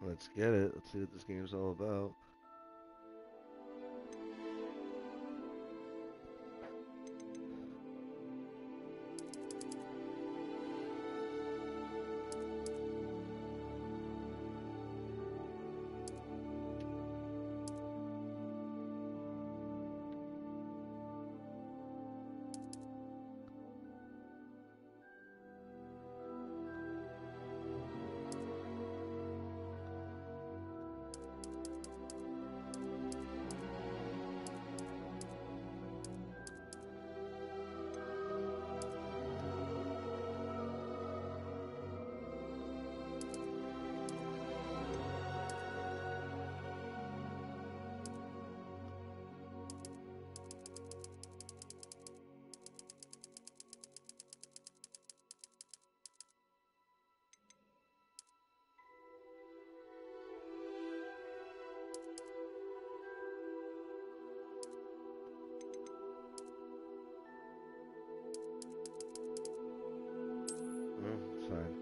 Let's get it. Let's see what this game's all about. It's fine.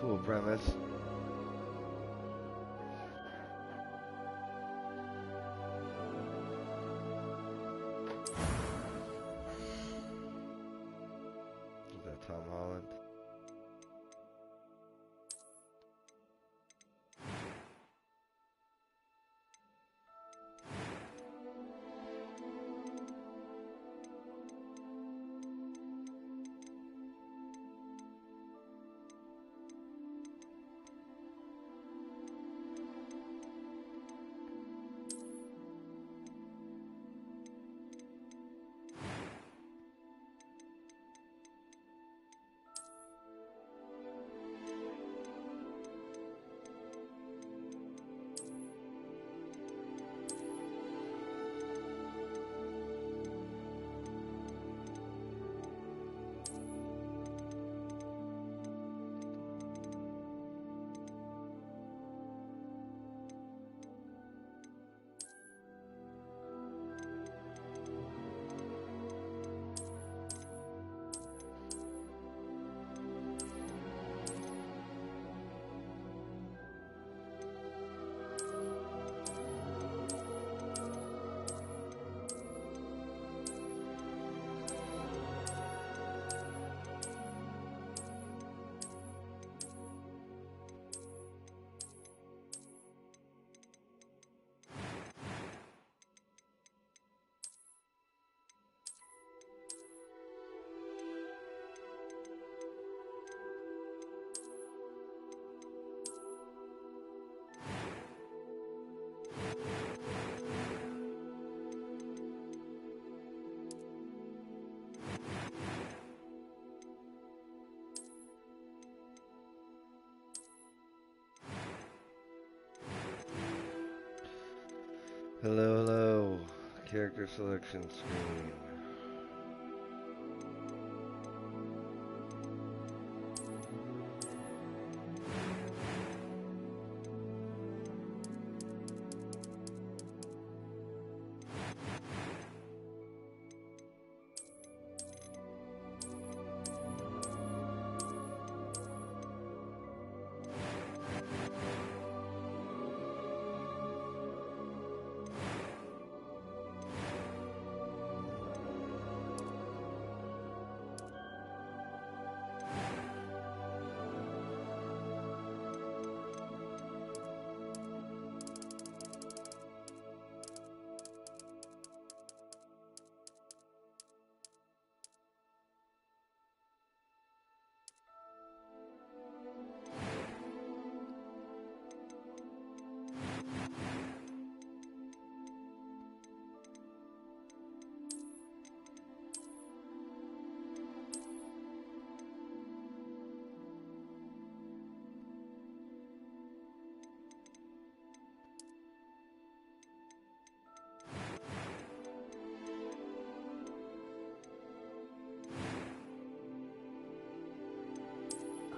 Cool premise. Is that Tom Holland? Hello, hello. Character selection screen.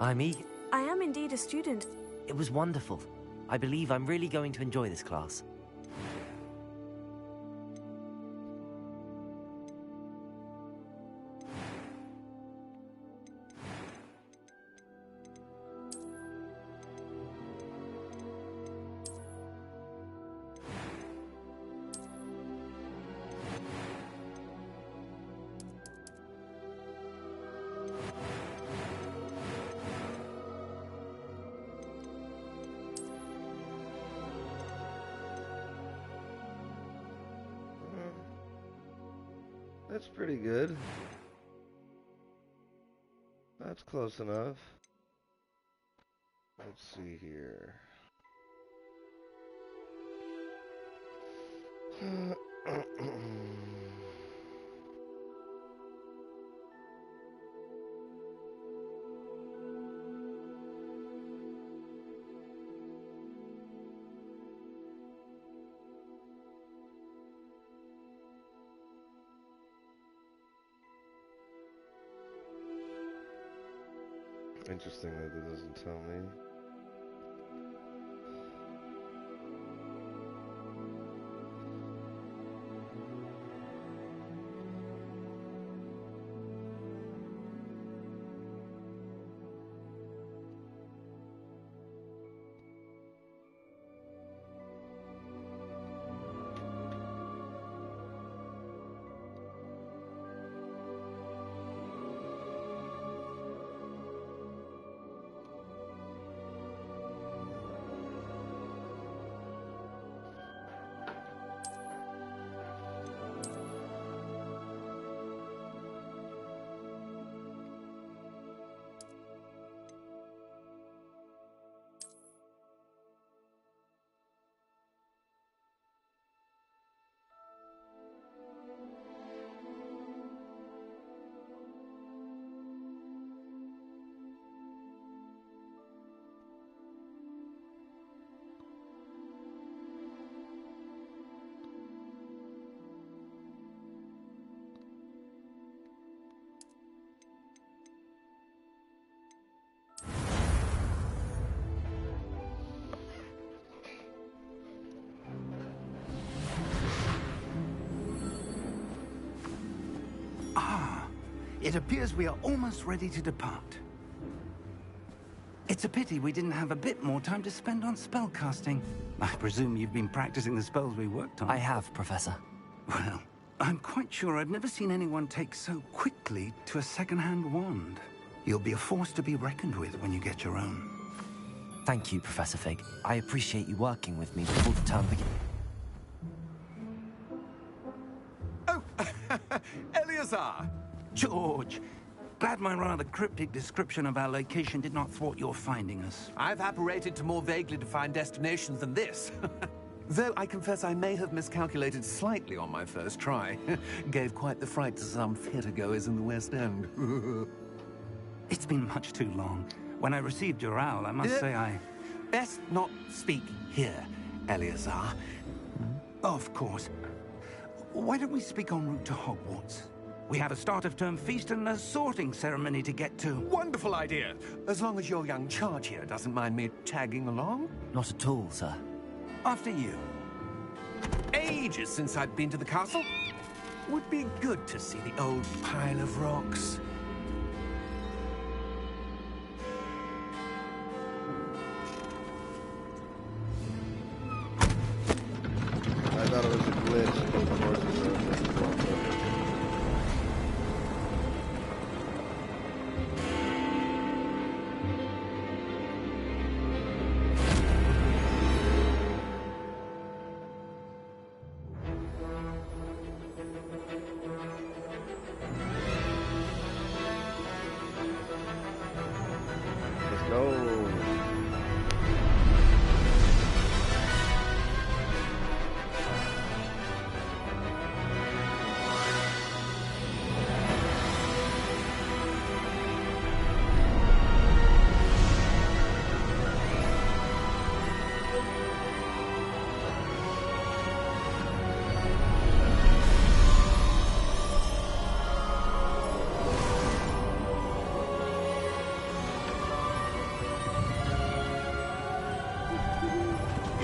I'm eager. I am indeed a student. It was wonderful. I believe I'm really going to enjoy this class. That's pretty good. That's close enough. Let's see here. Interesting that it doesn't tell me. It appears we are almost ready to depart. It's a pity we didn't have a bit more time to spend on spellcasting. I presume you've been practicing the spells we worked on. I have, Professor. Well, I'm quite sure I've never seen anyone take so quickly to a second-hand wand. You'll be a force to be reckoned with when you get your own. Thank you, Professor Fig. I appreciate you working with me before the term begins. Oh, Eleazar! George, glad my rather cryptic description of our location did not thwart your finding us. I've apparated to more vaguely defined destinations than this. Though I confess I may have miscalculated slightly on my first try. Gave quite the fright to some theatergoers in the West End. It's been much too long. When I received your owl, I must say I... Best not speak here, Eleazar. Of course. Why don't we speak en route to Hogwarts? We have a start-of-term feast and a sorting ceremony to get to. Wonderful idea. As long as your young charge here doesn't mind me tagging along. Not at all, sir. After you. Ages since I've been to the castle. Would be good to see the old pile of rocks. I thought it was a glitch, but of course it's a...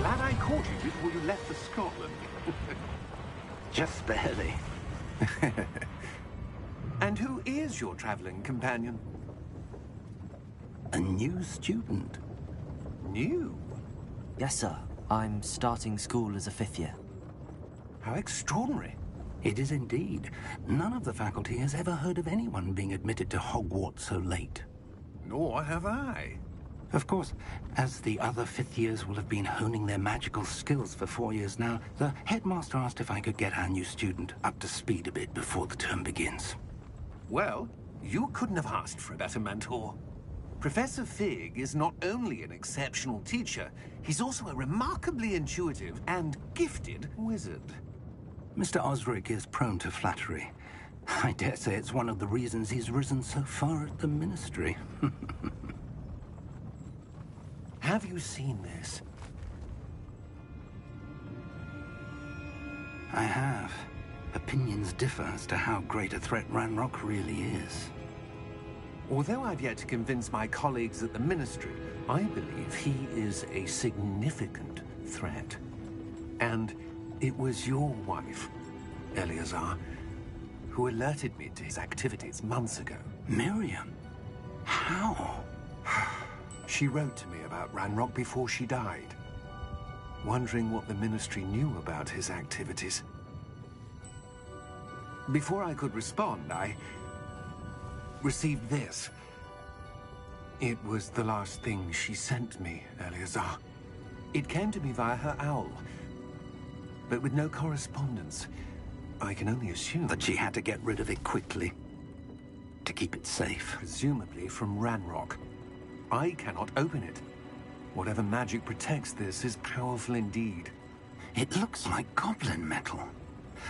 Glad I caught you before you left for Scotland. Just barely. And who is your traveling companion? A new student. New? Yes, sir. I'm starting school as a 5th year. How extraordinary. It is indeed. None of the faculty has ever heard of anyone being admitted to Hogwarts so late. Nor have I. Of course, as the other 5th years will have been honing their magical skills for 4 years now, the headmaster asked if I could get our new student up to speed a bit before the term begins. Well, you couldn't have asked for a better mentor. Professor Fig is not only an exceptional teacher, he's also a remarkably intuitive and gifted wizard. Mr. Osric is prone to flattery. I dare say it's one of the reasons he's risen so far at the Ministry. Have you seen this? I have. Opinions differ as to how great a threat Ranrock really is. Although I've yet to convince my colleagues at the Ministry, I believe he is a significant threat. And it was your wife, Eleazar, who alerted me to his activities months ago. Miriam? How? She wrote to me about Ranrock before she died, wondering what the Ministry knew about his activities. Before I could respond, I received this. It was the last thing she sent me, Eleazar. It came to me via her owl, but with no correspondence. I can only assume That she had to get rid of it quickly, to keep it safe. presumably from Ranrock. I cannot open it. Whatever magic protects this is powerful indeed. It looks like goblin metal.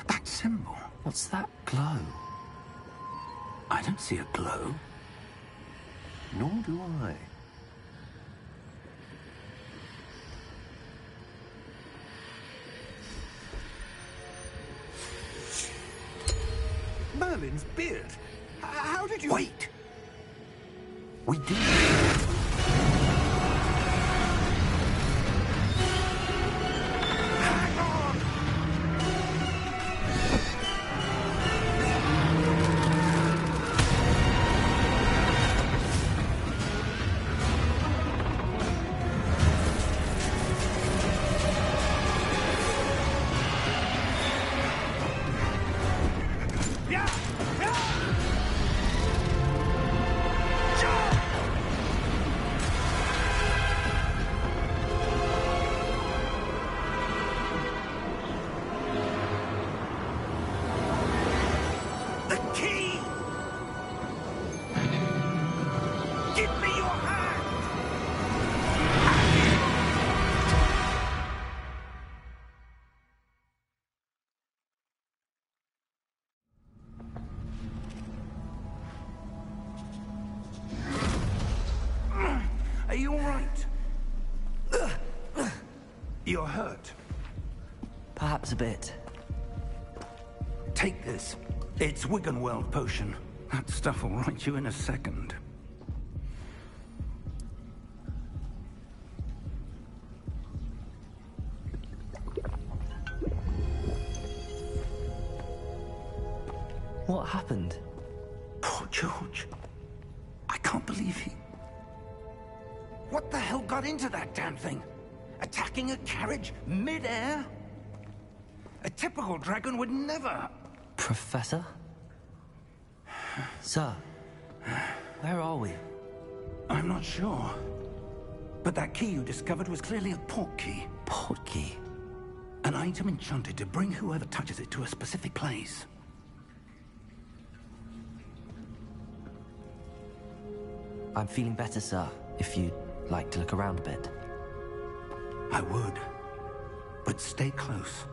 That symbol. What's that glow? I don't see a glow. Nor do I. Merlin's beard. How did you... Wait! We did. Are you all right? You're hurt. Perhaps a bit. Take this. It's Wiggenweld potion. That stuff will right you in a second. What happened? Poor George. I can't believe he... What the hell got into that damn thing? Attacking a carriage mid-air? A typical dragon would never... Professor? Sir, where are we? I'm not sure. But that key you discovered was clearly a port key. Port key? An item enchanted to bring whoever touches it to a specific place. I'm feeling better, sir, if you'd like to look around a bit. I would. But stay close.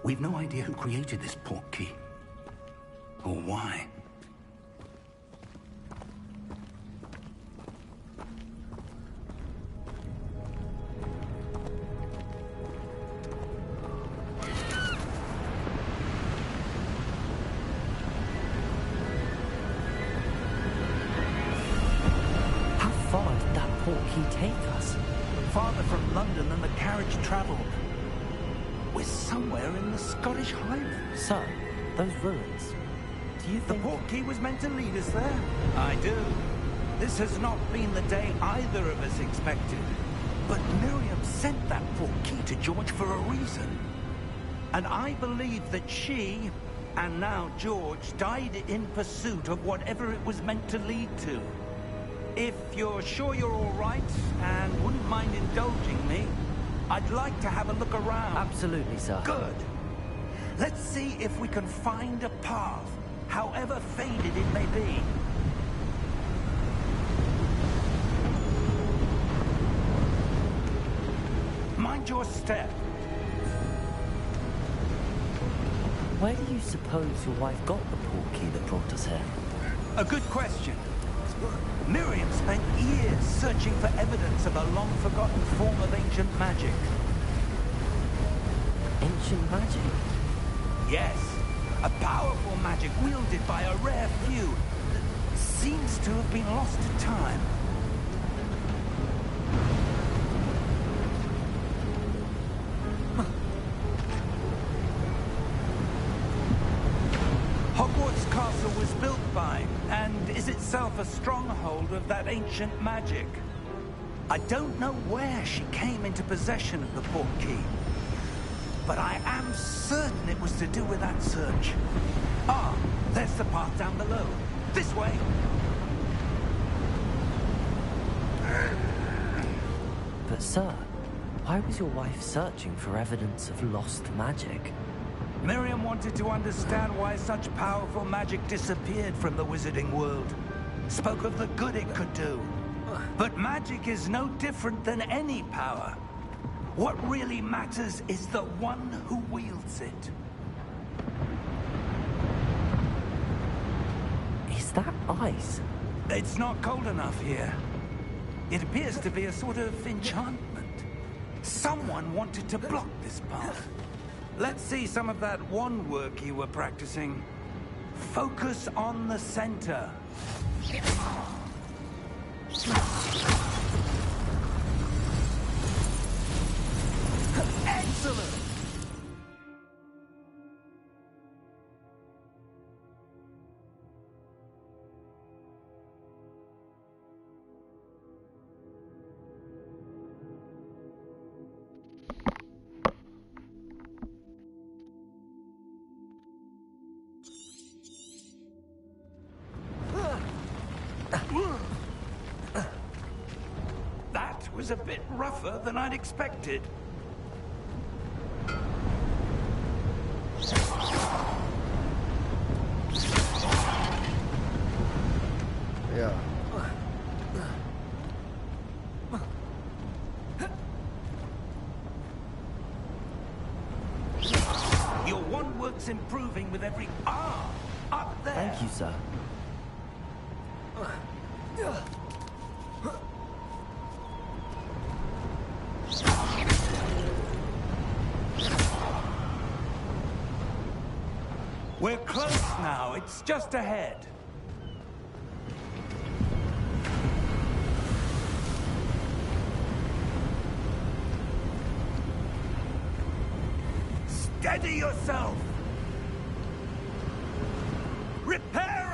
We've no idea who created this port key. Or why. How far did that port key take us? farther from London than the carriage travelled. We're somewhere in the Scottish Highlands. Sir, those ruins. Do you The think... portkey was meant to lead us there? I do. This has not been the day either of us expected. But Miriam sent that portkey to George for a reason. And I believe that she, and now George, died in pursuit of whatever it was meant to lead to. If you're sure you're all right, and wouldn't mind indulging me, I'd like to have a look around. Absolutely, sir. Good. Let's see if we can find a path, however faded it may be. Mind your step. Where do you suppose your wife got the portkey that brought us here? A good question. Miriam spent years searching for evidence of a long-forgotten form of ancient magic. Ancient magic? Yes, a powerful magic wielded by a rare few that seems to have been lost to time. Hogwarts Castle was built by, and is itself a stronghold of that ancient magic. I don't know where she came into possession of the portkey, but I am certain it was to do with that search. Ah, there's the path down below. This way. But sir, why was your wife searching for evidence of lost magic? Miriam wanted to understand why such powerful magic disappeared from the wizarding world. Spoke of the good it could do. But magic is no different than any power. What really matters is the one who wields it. Is that ice? It's not cold enough here. It appears to be a sort of enchantment. Someone wanted to block this path. Let's see some of that wand work you were practicing. Focus on the center. Excellent! That was a bit rougher than I'd expected. Yeah. Your wand work's improving with every... Ah! Up there! Thank you, sir. We're close now. It's just ahead. Steady yourself! Reparo!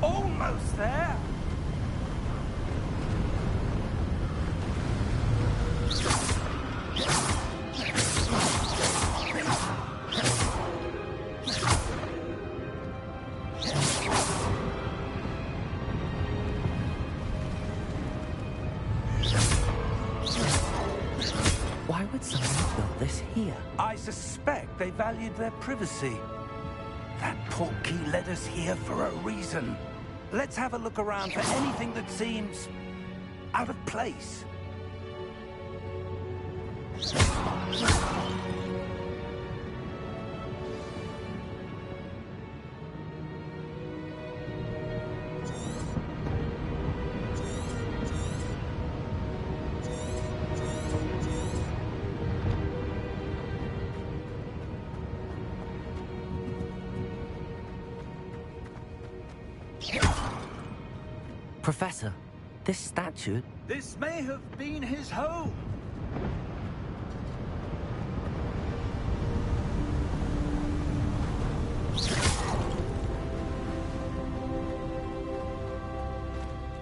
Almost there! Why would someone build this here? I suspect they valued their privacy. That portkey led us here for a reason. Let's have a look around for anything that seems out of place. Professor, this statue... This may have been his home.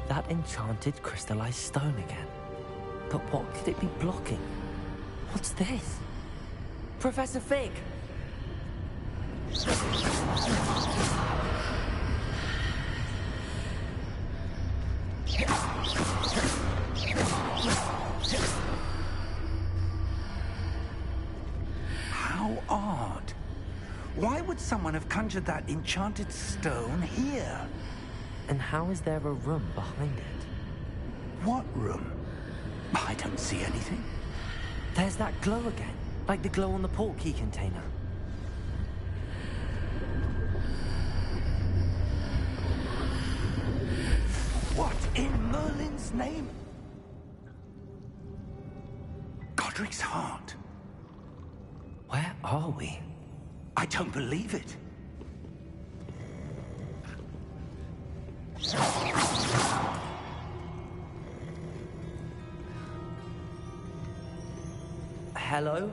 That enchanted crystallized stone again. But what could it be blocking? What's this? Professor Fig! How odd. Why would someone have conjured that enchanted stone here? And how is there a room behind it? What room? I don't see anything. There's that glow again, like the glow on the portkey container. What in Merlin's name? Godric's heart. Where are we? I don't believe it. Hello?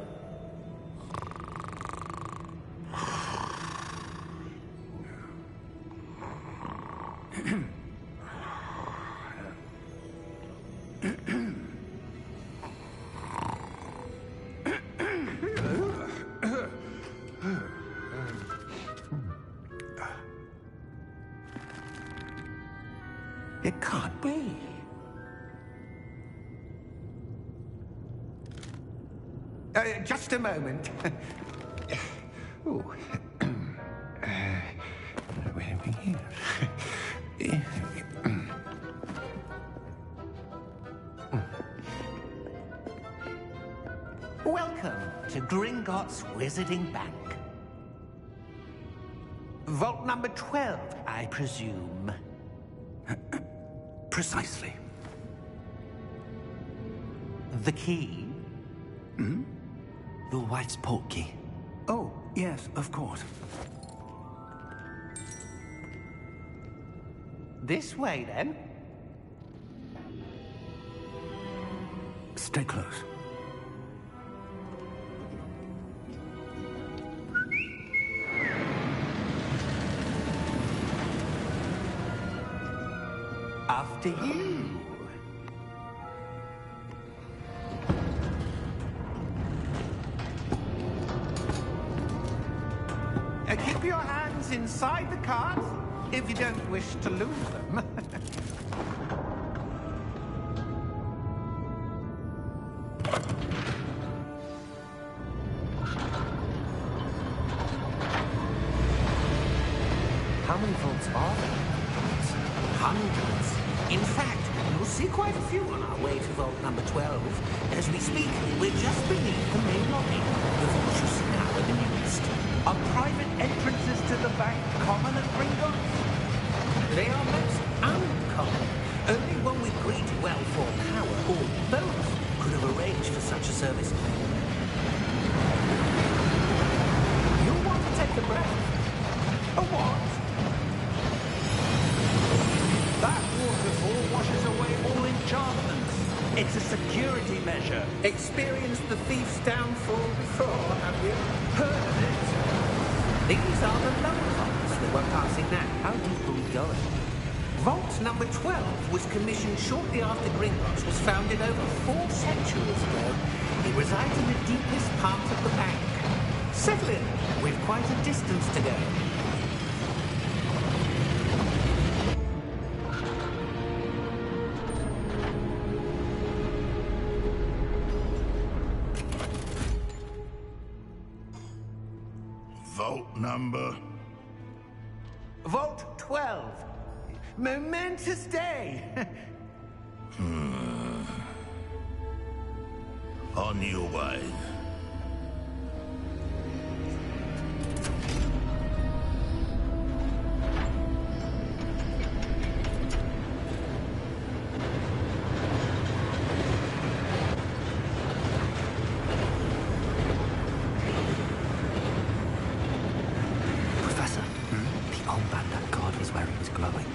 It can't be. Just a moment. Ooh. Where are we here? Welcome to Gringotts Wizarding Bank. Vault number 12, I presume. Precisely. The key? Your wife's portkey. Oh, yes, of course. This way, then. Stay close. After you. Keep your hands inside the cart if you don't wish to lose them. How many vaults are there? Hundreds. In fact, you'll see quite a few on our way to vault number 12. As we speak, we're just beneath the main lobby. The vaults you see now are the newest. Are private entrances to the bank common at Gringotts? They are most uncommon. Only one with great wealth or power, or both, could have arranged for such a service. You'll want to take a breath. A what? That waterfall washes away all enchantments. It's a security measure. Experienced the thief's downfall before, have you? Heard of it? These are the lower vaults that we're passing now. How deep are we going? Vault number 12 was commissioned shortly after Gringotts was founded over 4 centuries ago. It resides in the deepest part of the bank. Settle in. We've quite a distance to go. Vault number? Vault 12. Momentous day. On your way. Professor, the armband that guard was wearing was glowing.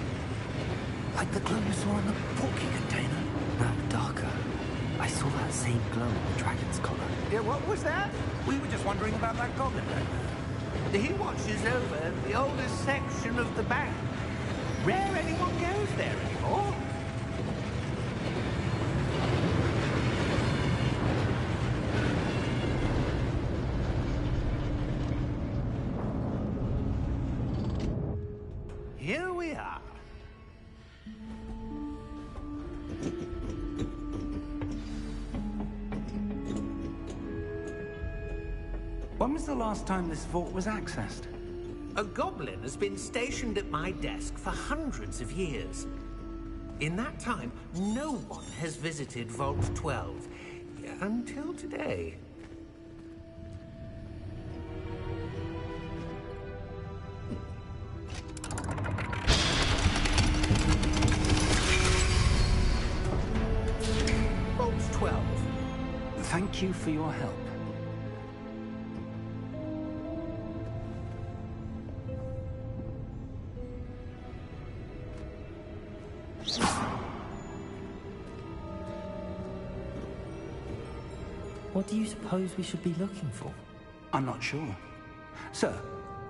Like the glue you saw in the porky container. No, darker. I saw that same glow on the dragon's collar. Yeah, what was that? We were just wondering about that goblin back there. He watches over the oldest section of the bank. Rare anyone goes there anymore. Here we are. When was the last time this vault was accessed? A goblin has been stationed at my desk for hundreds of years. In that time, no one has visited Vault 12. Until today. Vault 12. Thank you for your help. What do you suppose we should be looking for? I'm not sure. Sir,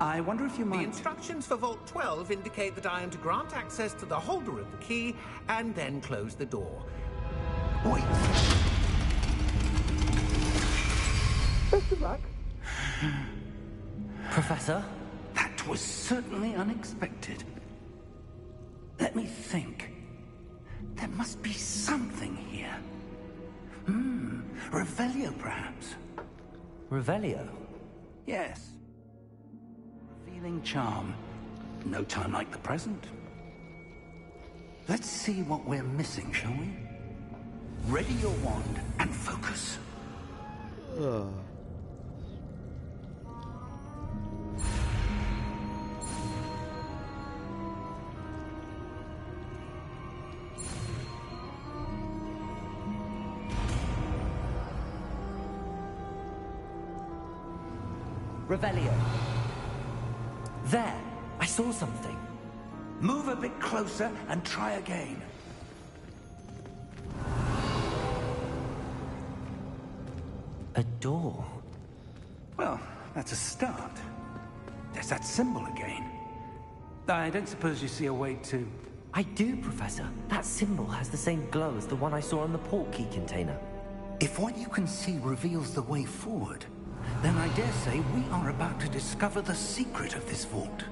I wonder if you The might... instructions for Vault 12 indicate that I am to grant access to the holder of the key and then close the door. Wait. Best of luck. Professor? That was certainly unexpected. Let me think. There must be something here. Revelio, perhaps? Revelio? Yes. Revealing charm. No time like the present. Let's see what we're missing, shall we? Ready your wand and focus. Revelio. There! I saw something. Move a bit closer and try again. A door. Well, that's a start. There's that symbol again. I don't suppose you see a way to... I do, Professor. That symbol has the same glow as the one I saw on the port key container. If what you can see reveals the way forward, then I dare say we are about to discover the secret of this vault.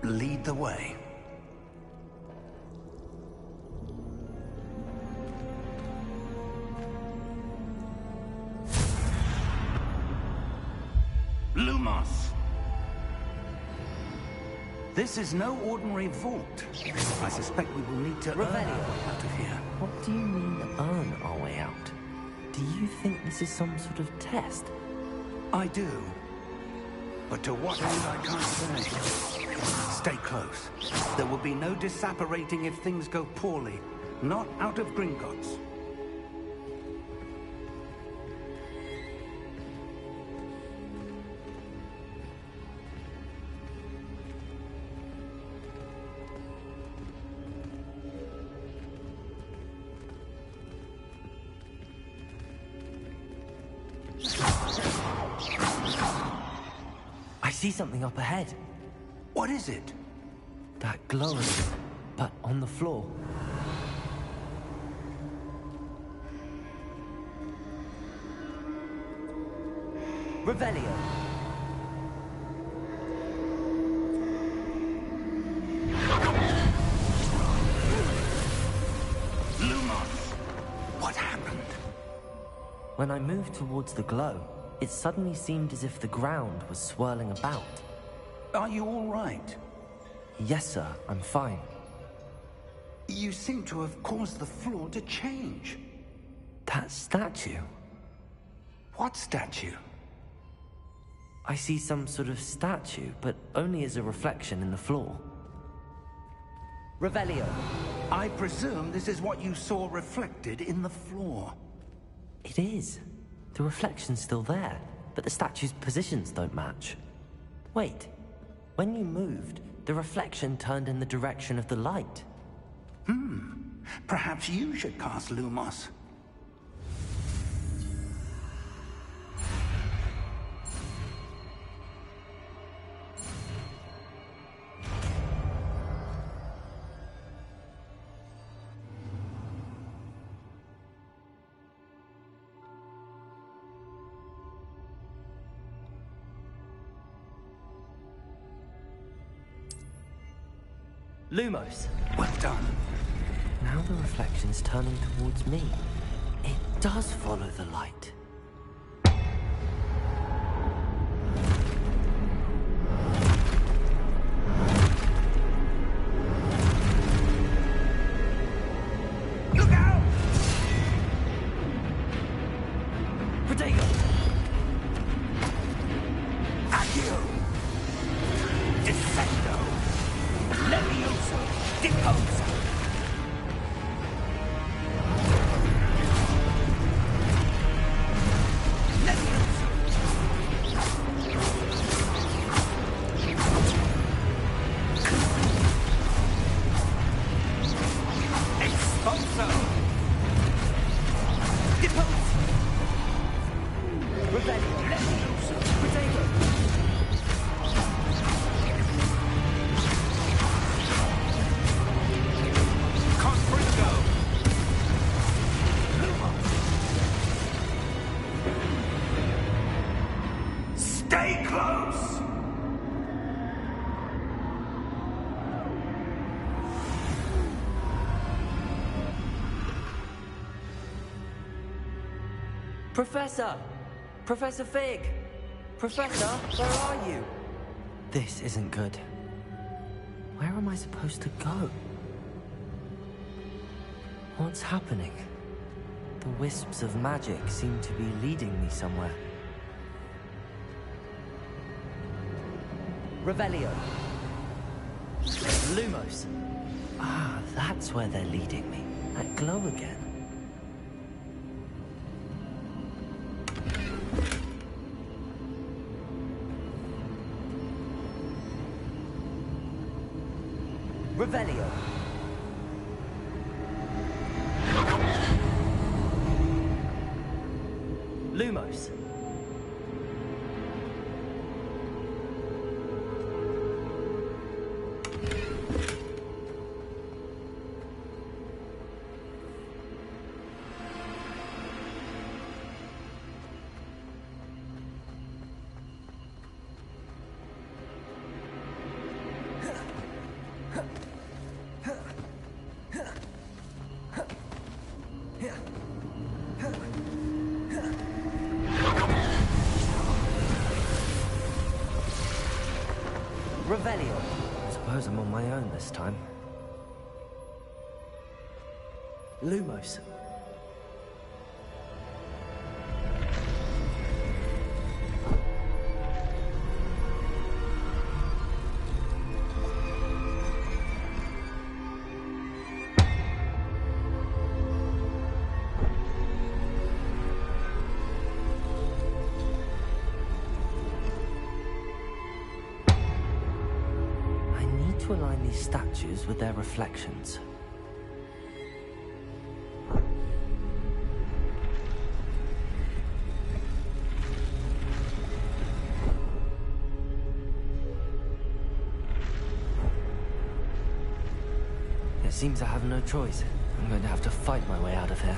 Lead the way. Lumos! This is no ordinary vault. I suspect we will need to earn our way out of here. What do you mean, earn our way out? Do you think this is some sort of test? I do. But to what end, I can't say. Stay close. There will be no disapparating if things go poorly. Not out of Gringotts. I see something up ahead. What is it? That glow again, but on the floor. Revelio. Lumos! What happened? When I moved towards the glow, it suddenly seemed as if the ground was swirling about. Are you all right? Yes, sir, I'm fine. You seem to have caused the floor to change. That statue? What statue? I see some sort of statue, but only as a reflection in the floor. Revelio. I presume this is what you saw reflected in the floor. It is. The reflection's still there, but the statue's positions don't match. Wait, when you moved, the reflection turned in the direction of the light. Perhaps you should cast Lumos. Lumos. Well done. Now the reflection's turning towards me. It does follow the light. Look out! Protego! Accio! Defendo! Levioso! Deposo! Stay close! Professor! Professor Fig! Professor, where are you? This isn't good. Where am I supposed to go? What's happening? The wisps of magic seem to be leading me somewhere. Revelio. Lumos. Ah, that's where they're leading me. That glow again. Revelio. Lumos. Revelio. I suppose I'm on my own this time. Lumos. To align these statues with their reflections. It seems I have no choice. I'm going to have to fight my way out of here.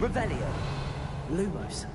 Revelio. Lumos.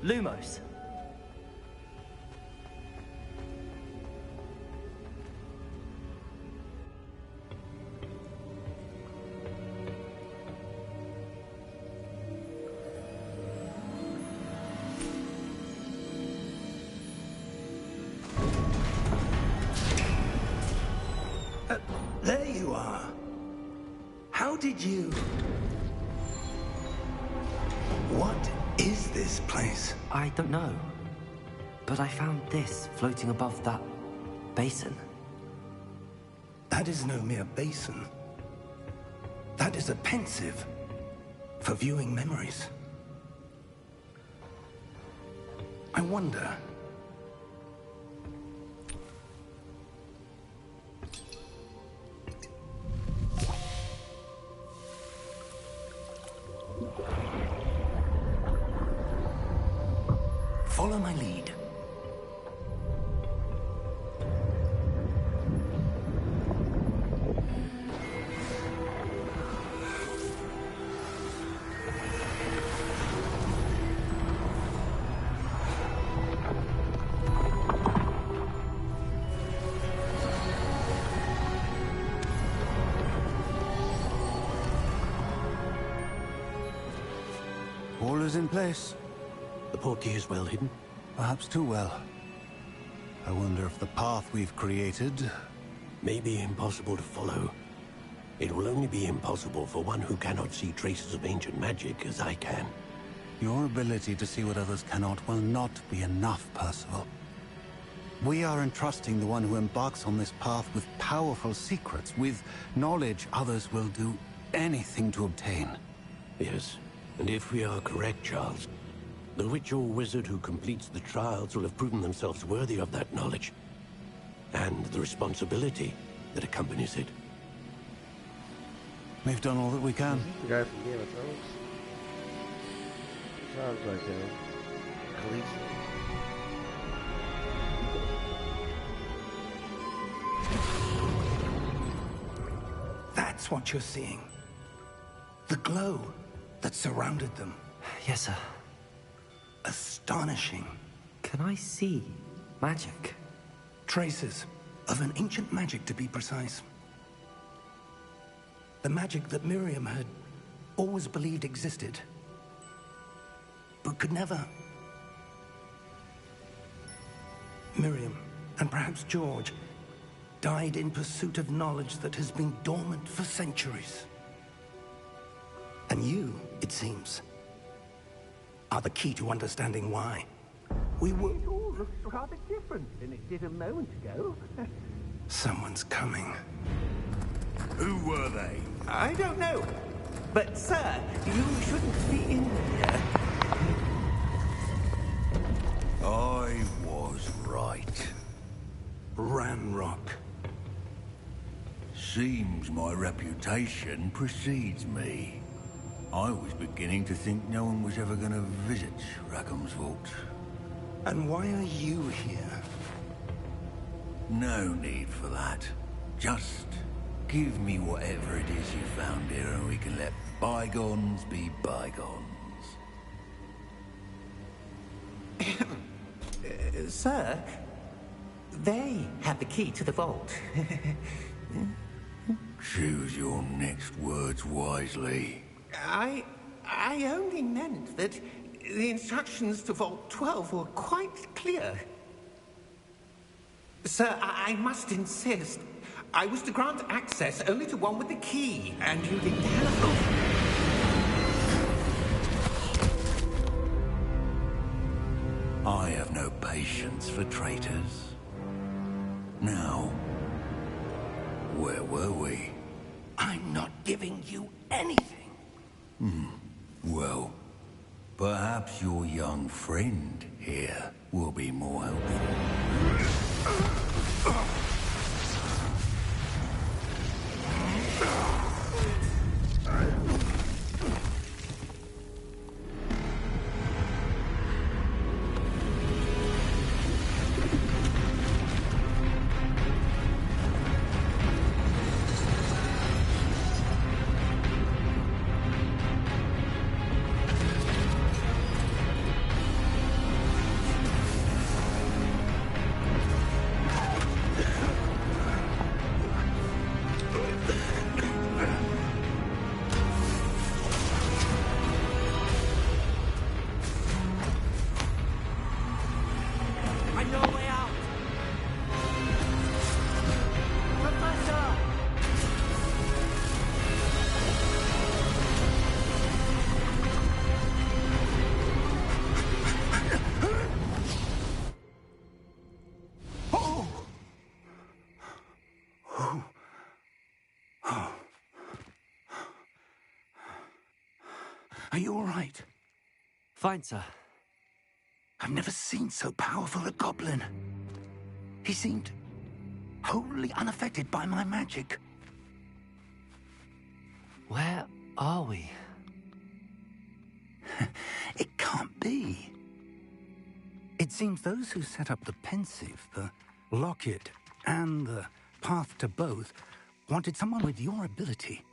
Lumos. There you are. How did you... What is this place? I don't know. But I found this floating above that basin. That is no mere basin. That is a pensive for viewing memories. I wonder... Follow my lead. All is in place. The portkey is well hidden. Perhaps too well. I wonder if the path we've created... May be impossible to follow. It will only be impossible for one who cannot see traces of ancient magic as I can. Your ability to see what others cannot will not be enough, Percival. We are entrusting the one who embarks on this path with powerful secrets, with knowledge others will do anything to obtain. Yes, and if we are correct, Charles, the witch or wizard who completes the trials will have proven themselves worthy of that knowledge, and the responsibility that accompanies it. We've done all that we can. The guy from Game of Thrones? Sounds like him. Khaleesi. That's what you're seeing. The glow that surrounded them. Yes, sir. Astonishing. Can I see magic? Traces of an ancient magic, to be precise. The magic that Miriam had always believed existed, but could never. Miriam, and perhaps George, died in pursuit of knowledge that has been dormant for centuries. And you, it seems, are the key to understanding why. We were... It all looks rather different than it did a moment ago. Someone's coming. Who were they? I don't know. But, sir, you shouldn't be in here. I was right. Ranrock. Seems my reputation precedes me. I was beginning to think no one was ever going to visit Rackham's Vault. And why are you here? No need for that. Just give me whatever it is you found here and we can let bygones be bygones. Sir, they have the key to the vault. Choose your next words wisely. I only meant that the instructions to Vault 12 were quite clear. Sir, I must insist. I was to grant access only to one with the key, and you didn't have... I have no patience for traitors. Now, Where were we? I'm not giving you anything. Well, perhaps your young friend here will be more helpful. I know a way out! Professor! Are you all right? Fine, sir. I've never seen so powerful a goblin. He seemed wholly unaffected by my magic. Where are we? It can't be. It seems those who set up the pensive, the locket, and the path to both wanted someone with your ability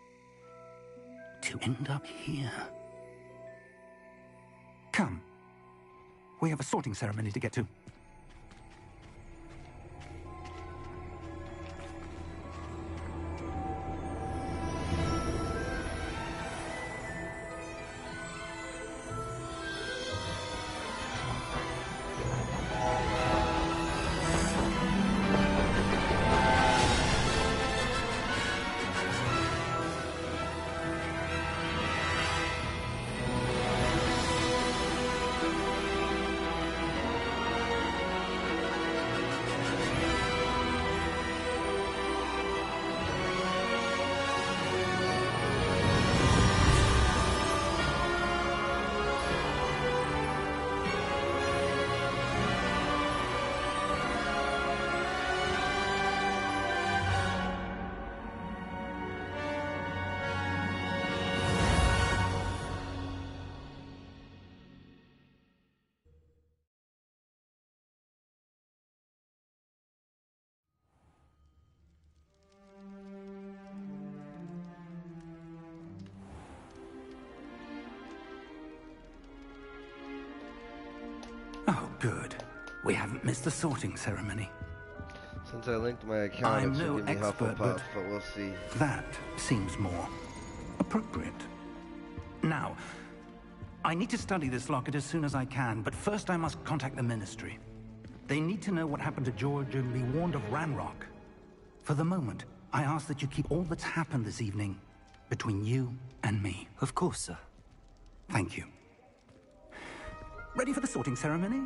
to end up here. Come. We have a sorting ceremony to get to. Oh, good. We haven't missed the sorting ceremony. Since I linked my account, I'm it should no give me expert, Hufflepuff, but but we'll see. that seems more appropriate. Now, I need to study this locket as soon as I can, but first I must contact the Ministry. They need to know what happened to George and be warned of Ranrock. For the moment, I ask that you keep all that's happened this evening between you and me. Of course, sir. Thank you. Ready for the sorting ceremony?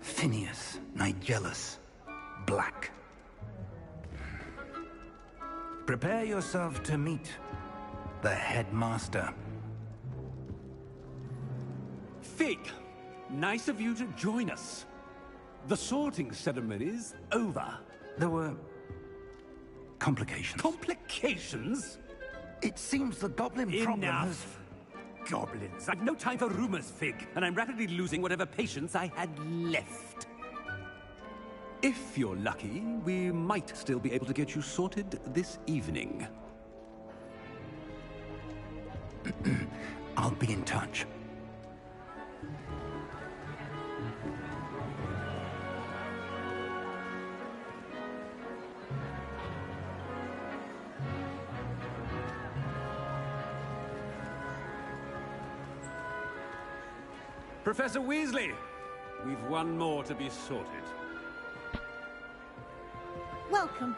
Phineas, Nigellus, Black. Prepare yourself to meet the headmaster. Fig, nice of you to join us. The sorting ceremony's over. There were complications. Complications? It seems the goblin problem has... Enough! Goblins. I've no time for rumors, Fig, and I'm rapidly losing whatever patience I had left. If you're lucky, we might still be able to get you sorted this evening. I'll be in touch. Professor Weasley, we've one more to be sorted. Welcome.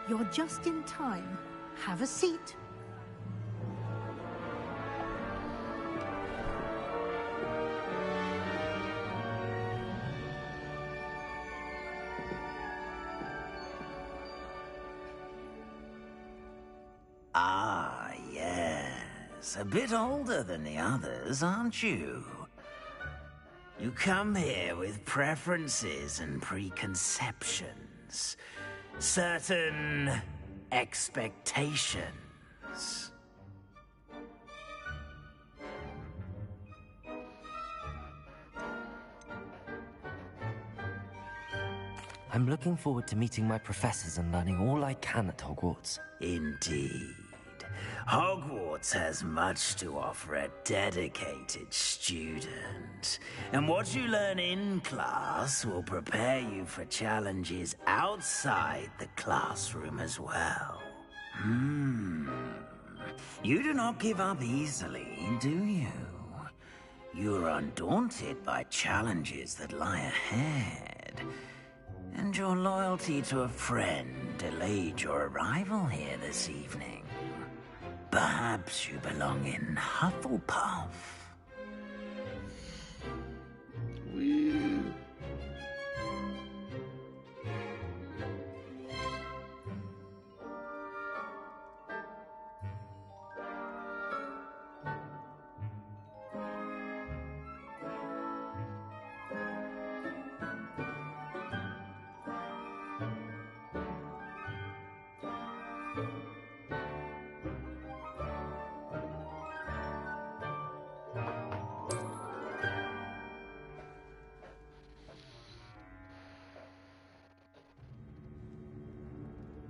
You're just in time. Have a seat. Ah, yes. A bit older than the others, aren't you? You come here with preferences and preconceptions. Certain expectations. I'm looking forward to meeting my professors and learning all I can at Hogwarts. Indeed. Hogwarts has much to offer a dedicated student. And what you learn in class will prepare you for challenges outside the classroom as well. You do not give up easily, do you? You're undaunted by challenges that lie ahead. And your loyalty to a friend delayed your arrival here this evening. Perhaps you belong in Hufflepuff.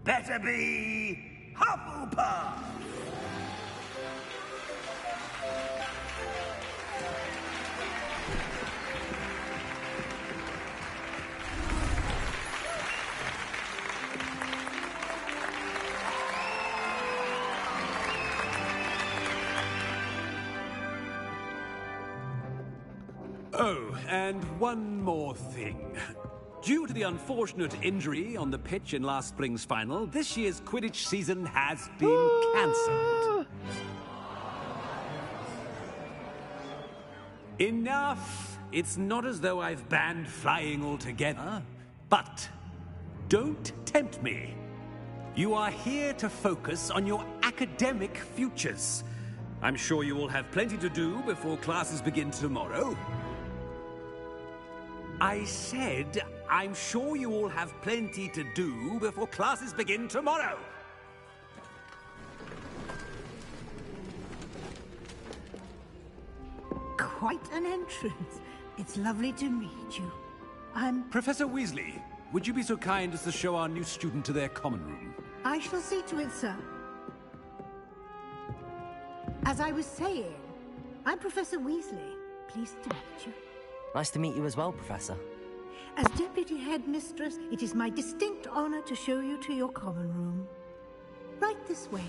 Better be Hufflepuff! Oh, and one more thing. Due to the unfortunate injury on the pitch in last spring's final, this year's Quidditch season has been cancelled. Enough! It's not as though I've banned flying altogether. But don't tempt me. You are here to focus on your academic futures. I'm sure you will have plenty to do before classes begin tomorrow. I said, I'm sure you all have plenty to do before classes begin tomorrow. Quite an entrance. It's lovely to meet you. Professor Weasley, would you be so kind as to show our new student to their common room? I shall see to it, sir. As I was saying, I'm Professor Weasley. Pleased to meet you. Nice to meet you as well, Professor. As Deputy Headmistress, it is my distinct honor to show you to your common room. Right this way.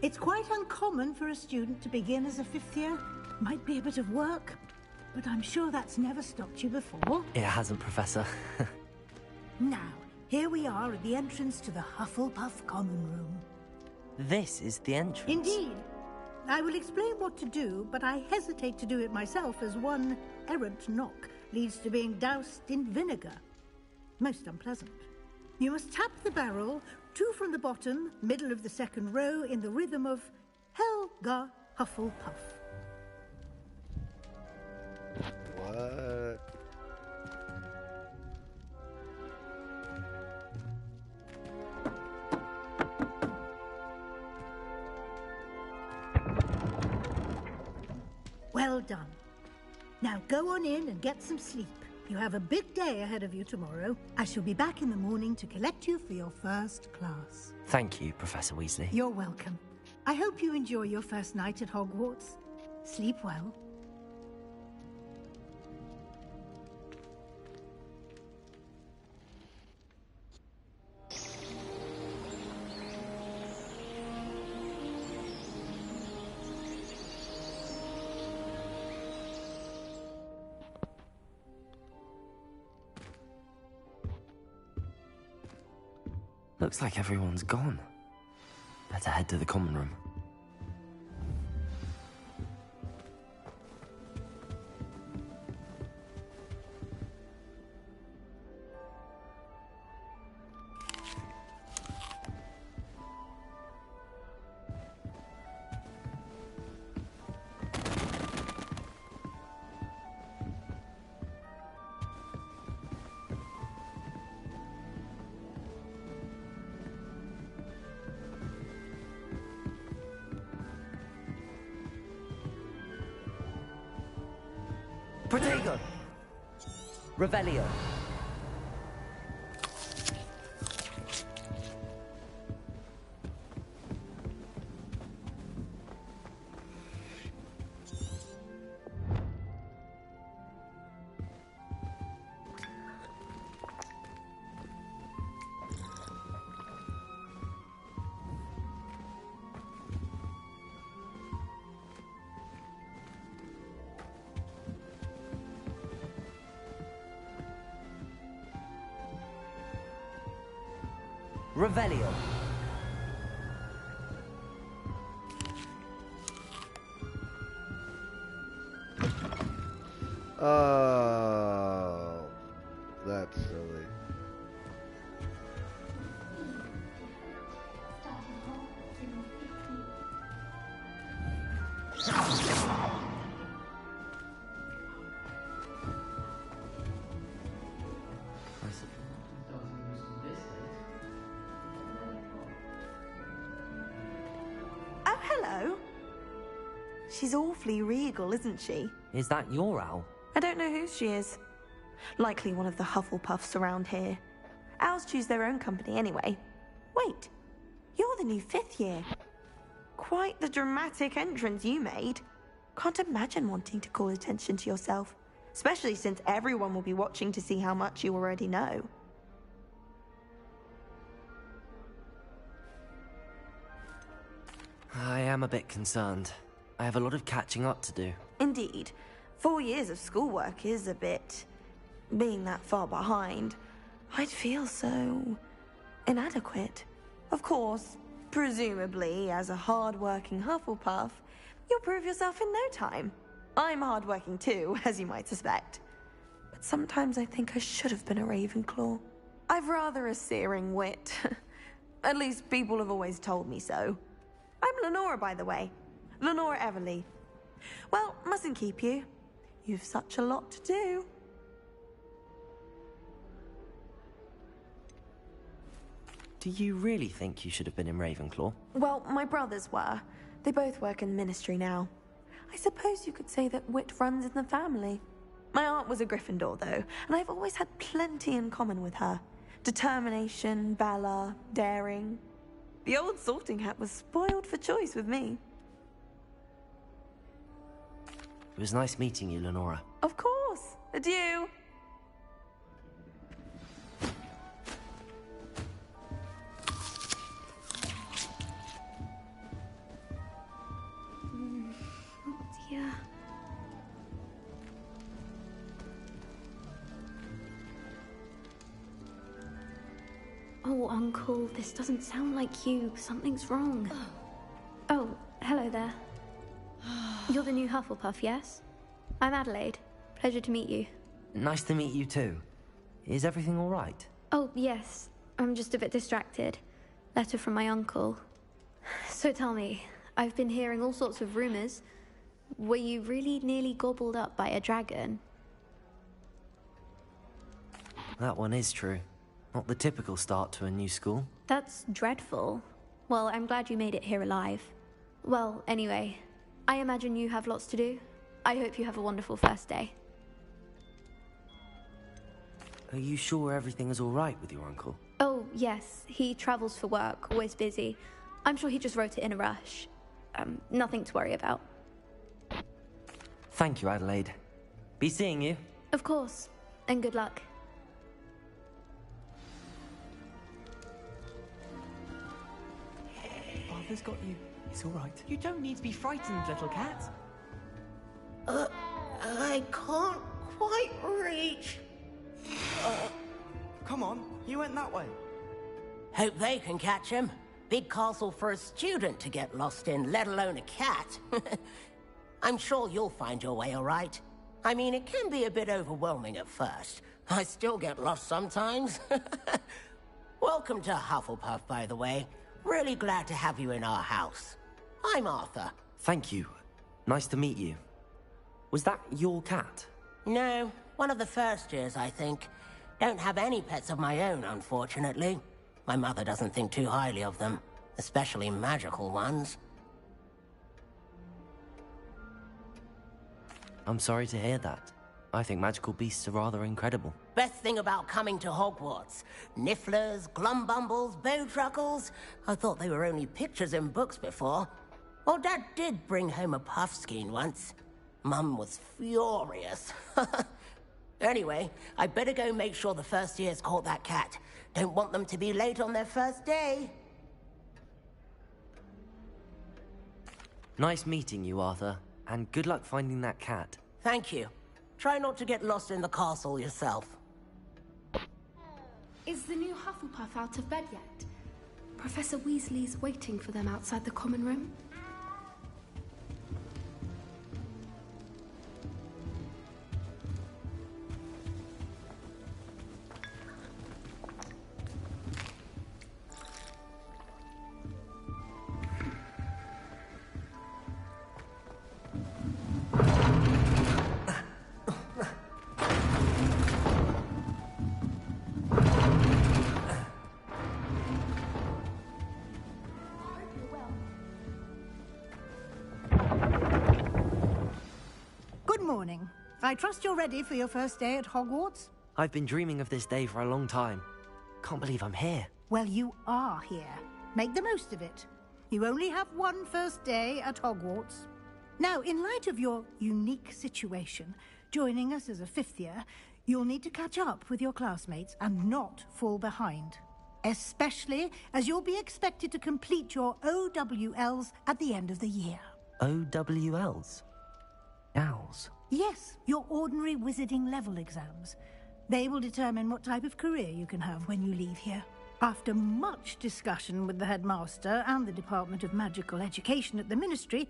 It's quite uncommon for a student to begin as a fifth year. Might be a bit of work, but I'm sure that's never stopped you before. It hasn't, Professor. Now, here we are at the entrance to the Hufflepuff common room. This is the entrance. Indeed. I will explain what to do, but I hesitate to do it myself as one errant knock leads to being doused in vinegar. Most unpleasant. You must tap the barrel, 2 from the bottom, middle of the second row, in the rhythm of Helga Hufflepuff. What? Well done. Now go on in and get some sleep. You have a big day ahead of you tomorrow. I shall be back in the morning to collect you for your first class. Thank you, Professor Weasley. You're welcome. I hope you enjoy your first night at Hogwarts. Sleep well. Looks like everyone's gone. Better head to the common room. Protego! Revelio! Revelio. Oh, that's silly. Hello. She's awfully regal, isn't she? Is that your owl? I don't know who she is. Likely one of the Hufflepuffs around here. Owls choose their own company anyway. Wait, you're the new 5th year. Quite the dramatic entrance you made. Can't imagine wanting to call attention to yourself, especially since everyone will be watching to see how much you already know. I am a bit concerned. I have a lot of catching up to do. Indeed. 4 years of schoolwork is a bit... being that far behind. I'd feel so... inadequate. Of course, presumably, as a hard-working Hufflepuff, you'll prove yourself in no time. I'm hard-working too, as you might suspect. But sometimes I think I should have been a Ravenclaw. I've rather a searing wit. At least people have always told me so. I'm Lenora, by the way. Lenora Everly. Well, mustn't keep you. You've such a lot to do. Do you really think you should have been in Ravenclaw? Well, my brothers were. They both work in the ministry now. I suppose you could say that wit runs in the family. My aunt was a Gryffindor, though, and I've always had plenty in common with her. Determination, valor, daring. The old sorting hat was spoiled for choice with me. It was nice meeting you, Lenora. Of course. Adieu. Dear. Oh, Uncle, this doesn't sound like you. Something's wrong. Oh, hello there. You're the new Hufflepuff, yes? I'm Adelaide. Pleasure to meet you. Nice to meet you too. Is everything all right? Oh, yes. I'm just a bit distracted. Letter from my uncle. So tell me, I've been hearing all sorts of rumors. Were you really nearly gobbled up by a dragon? That one is true. Not the typical start to a new school. That's dreadful. Well, I'm glad you made it here alive. Well, anyway, I imagine you have lots to do. I hope you have a wonderful first day. Are you sure everything is all right with your uncle? Oh, yes. He travels for work, always busy. I'm sure he just wrote it in a rush. Nothing to worry about. Thank you, Adelaide. Be seeing you. Of course. And good luck. Arthur's got you. It's all right. You don't need to be frightened, little cat. I can't quite reach. Come on, you went that way. Hope they can catch him. Big castle for a student to get lost in, let alone a cat. I'm sure you'll find your way all right. I mean, it can be a bit overwhelming at first. I still get lost sometimes. Welcome to Hufflepuff, by the way. Really glad to have you in our house. I'm Arthur. Thank you. Nice to meet you. Was that your cat? No, one of the first years, I think. Don't have any pets of my own, unfortunately. My mother doesn't think too highly of them, especially magical ones. I'm sorry to hear that. I think magical beasts are rather incredible. Best thing about coming to Hogwarts. Nifflers, glumbumbles, bowtruckles. I thought they were only pictures in books before. Well, Dad did bring home a puffskein once. Mum was furious. Anyway, I better go make sure the first years caught that cat. Don't want them to be late on their first day. Nice meeting you, Arthur. And good luck finding that cat. Thank you. Try not to get lost in the castle yourself. Is the new Hufflepuff out of bed yet? Professor Weasley's waiting for them outside the common room. Morning. I trust you're ready for your first day at Hogwarts? I've been dreaming of this day for a long time. Can't believe I'm here. Well, you are here. Make the most of it. You only have one first day at Hogwarts. Now, in light of your unique situation, joining us as a fifth year, you'll need to catch up with your classmates and not fall behind. Especially as you'll be expected to complete your OWLs at the end of the year. OWLs? Owls? Yes, your ordinary wizarding level exams. They will determine what type of career you can have when you leave here. After much discussion with the headmaster and the Department of Magical Education at the Ministry,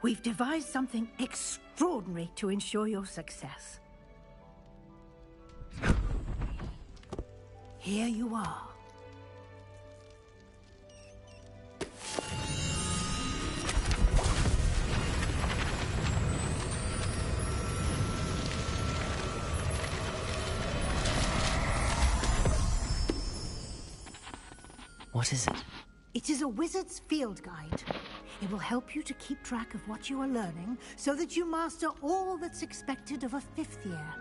we've devised something extraordinary to ensure your success. Here you are. What is it? It is a wizard's field guide. It will help you to keep track of what you are learning so that you master all that's expected of a fifth year.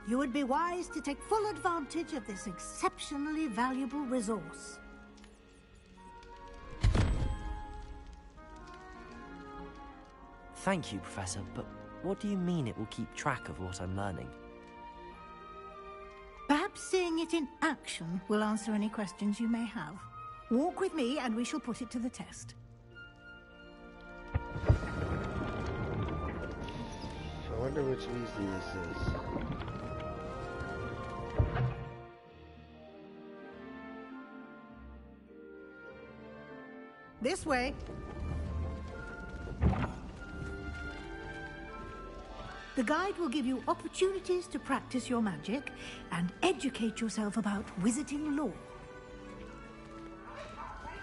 You would be wise to take full advantage of this exceptionally valuable resource. Thank you, Professor, but what do you mean it will keep track of what I'm learning? Perhaps seeing it in action will answer any questions you may have. Walk with me and we shall put it to the test. I wonder which Weasley this is. This way. The guide will give you opportunities to practice your magic and educate yourself about wizarding lore.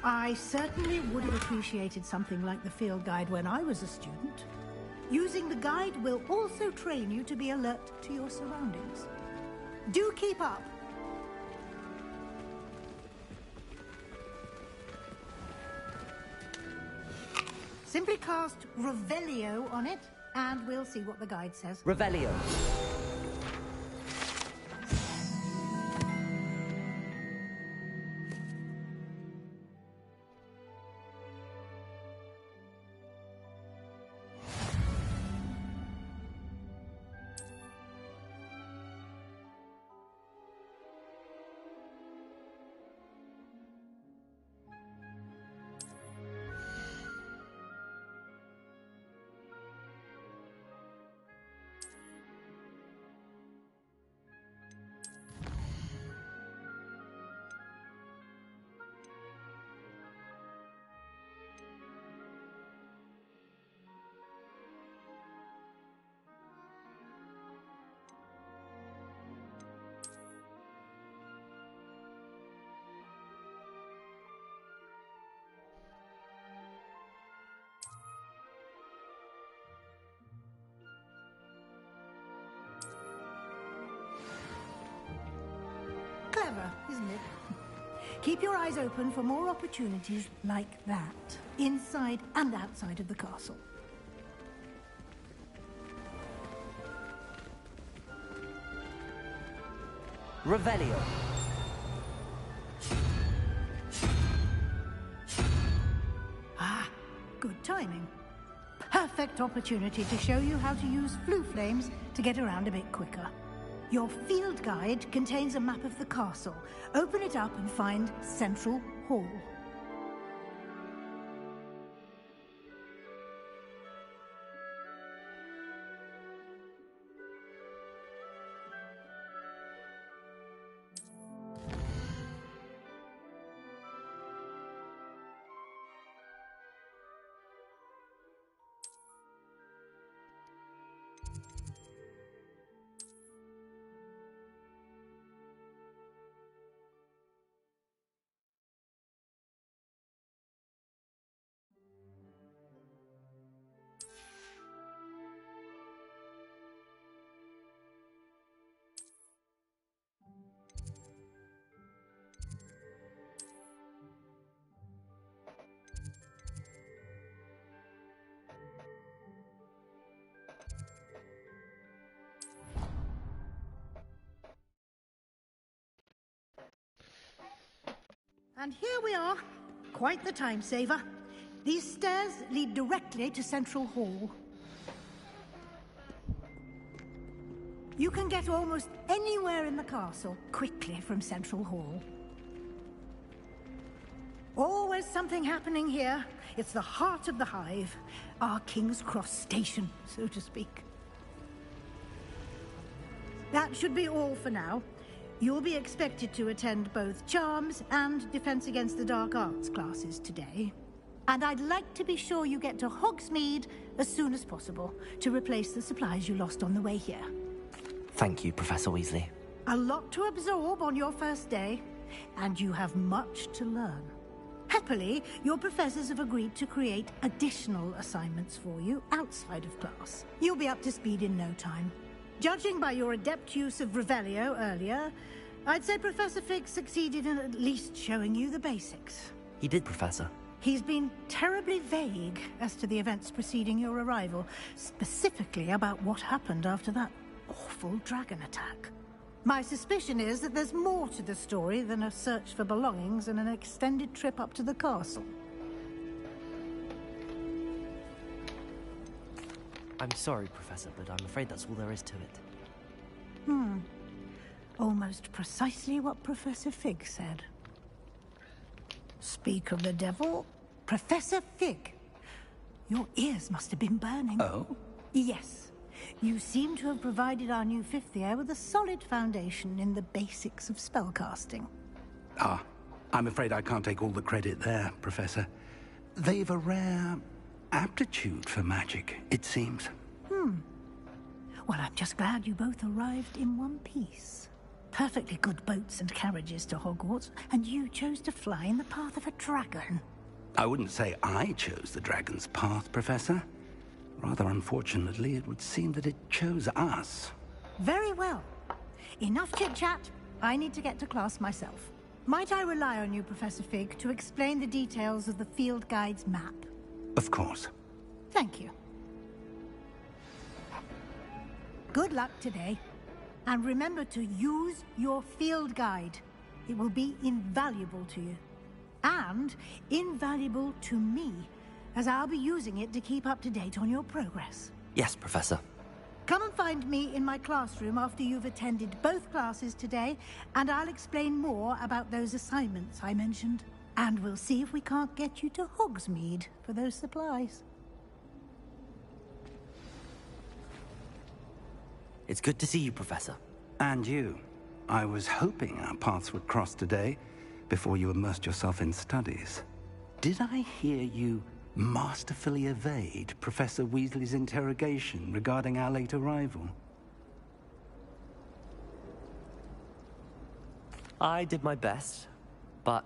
I certainly would have appreciated something like the field guide when I was a student. Using the guide will also train you to be alert to your surroundings. Do keep up. Simply cast Revelio on it, and we'll see what the guide says. Revelio. clever, isn't it? Keep your eyes open for more opportunities like that, inside and outside of the castle. Revelio. Ah, good timing. Perfect opportunity to show you how to use flue flames to get around a bit quicker. Your field guide contains a map of the castle. Open it up and find Central Hall. And here we are. Quite the time saver. These stairs lead directly to Central Hall. You can get almost anywhere in the castle quickly from Central Hall. Always something happening here. It's the heart of the hive. Our King's Cross station, so to speak. That should be all for now. You'll be expected to attend both Charms and Defense Against the Dark Arts classes today. And I'd like to be sure you get to Hogsmeade as soon as possible to replace the supplies you lost on the way here. Thank you, Professor Weasley. A lot to absorb on your first day, and you have much to learn. Happily, your professors have agreed to create additional assignments for you outside of class. You'll be up to speed in no time. Judging by your adept use of Revelio earlier, I'd say Professor Fig succeeded in at least showing you the basics. He did, Professor. He's been terribly vague as to the events preceding your arrival, specifically about what happened after that awful dragon attack. My suspicion is that there's more to the story than a search for belongings and an extended trip up to the castle. I'm sorry, Professor, but I'm afraid that's all there is to it. Almost precisely what Professor Fig said. Speak of the devil, Professor Fig. Your ears must have been burning. Oh? Yes. You seem to have provided our new fifth year with a solid foundation in the basics of spellcasting. Ah, I'm afraid I can't take all the credit there, Professor. They've a rare aptitude for magic, it seems. Well, I'm just glad you both arrived in one piece. Perfectly good boats and carriages to Hogwarts, and you chose to fly in the path of a dragon. I wouldn't say I chose the dragon's path, Professor. Rather unfortunately, it would seem that it chose us. Very well. Enough chit-chat. I need to get to class myself. Might I rely on you, Professor Fig, to explain the details of the field guide's map? Of course. Thank you. Good luck today. And remember to use your field guide. It will be invaluable to you. And invaluable to me, as I'll be using it to keep up to date on your progress. Yes, Professor. Come and find me in my classroom after you've attended both classes today, and I'll explain more about those assignments I mentioned. And we'll see if we can't get you to Hogsmeade for those supplies. It's good to see you, Professor. And you. I was hoping our paths would cross today, before you immersed yourself in studies. Did I hear you masterfully evade Professor Weasley's interrogation regarding our late arrival? I did my best, but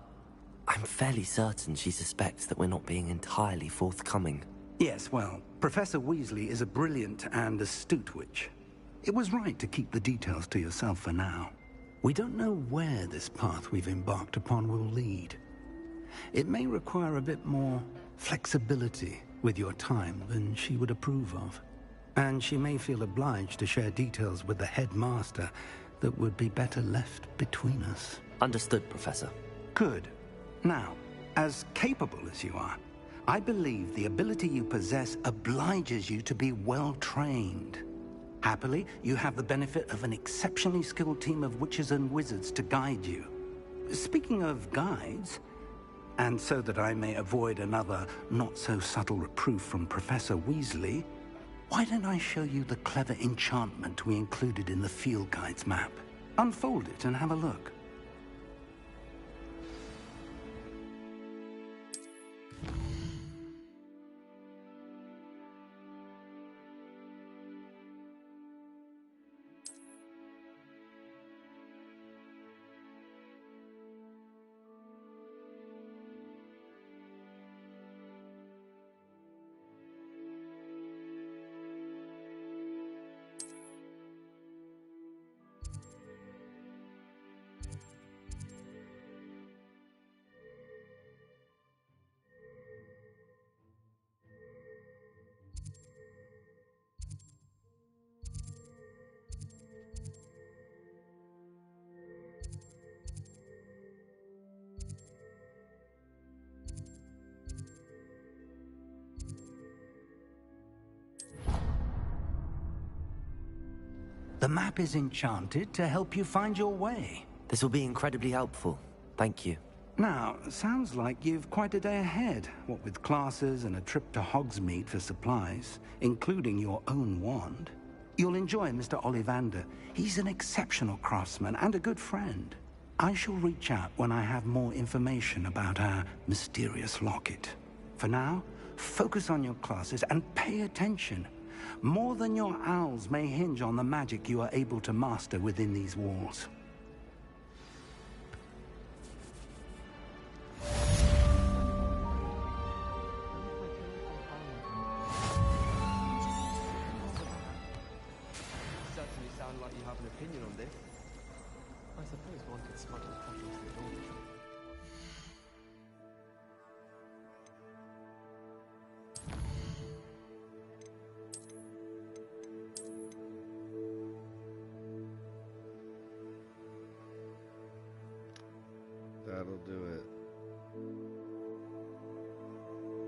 I'm fairly certain she suspects that we're not being entirely forthcoming. Yes, well, Professor Weasley is a brilliant and astute witch. It was right to keep the details to yourself for now. We don't know where this path we've embarked upon will lead. It may require a bit more flexibility with your time than she would approve of. And she may feel obliged to share details with the headmaster that would be better left between us. Understood, Professor. Good. Now, as capable as you are, I believe the ability you possess obliges you to be well trained. Happily, you have the benefit of an exceptionally skilled team of witches and wizards to guide you. Speaking of guides, and so that I may avoid another not-so-subtle reproof from Professor Weasley, why don't I show you the clever enchantment we included in the field guide's map? Unfold it and have a look. The map is enchanted to help you find your way. This will be incredibly helpful. Thank you. Now, sounds like you've quite a day ahead, what with classes and a trip to Hogsmeade for supplies, including your own wand. You'll enjoy Mr. Ollivander. He's an exceptional craftsman and a good friend. I shall reach out when I have more information about our mysterious locket. For now, focus on your classes and pay attention. More than your owls may hinge on the magic you are able to master within these walls. Certainly sound like you have an opinion on this. I suppose one could smuggle copies to the dormitory. That'll do it.